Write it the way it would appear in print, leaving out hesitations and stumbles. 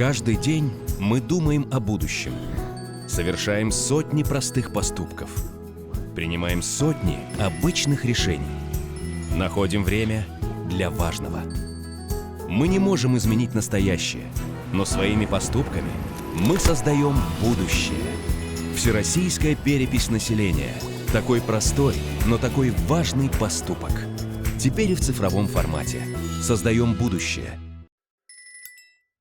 Каждый день мы думаем о будущем, совершаем сотни простых поступков, принимаем сотни обычных решений, находим время для важного. Мы не можем изменить настоящее, но своими поступками мы создаем будущее. Всероссийская перепись населения. Такой простой, но такой важный поступок. Теперь и в цифровом формате. Создаем будущее.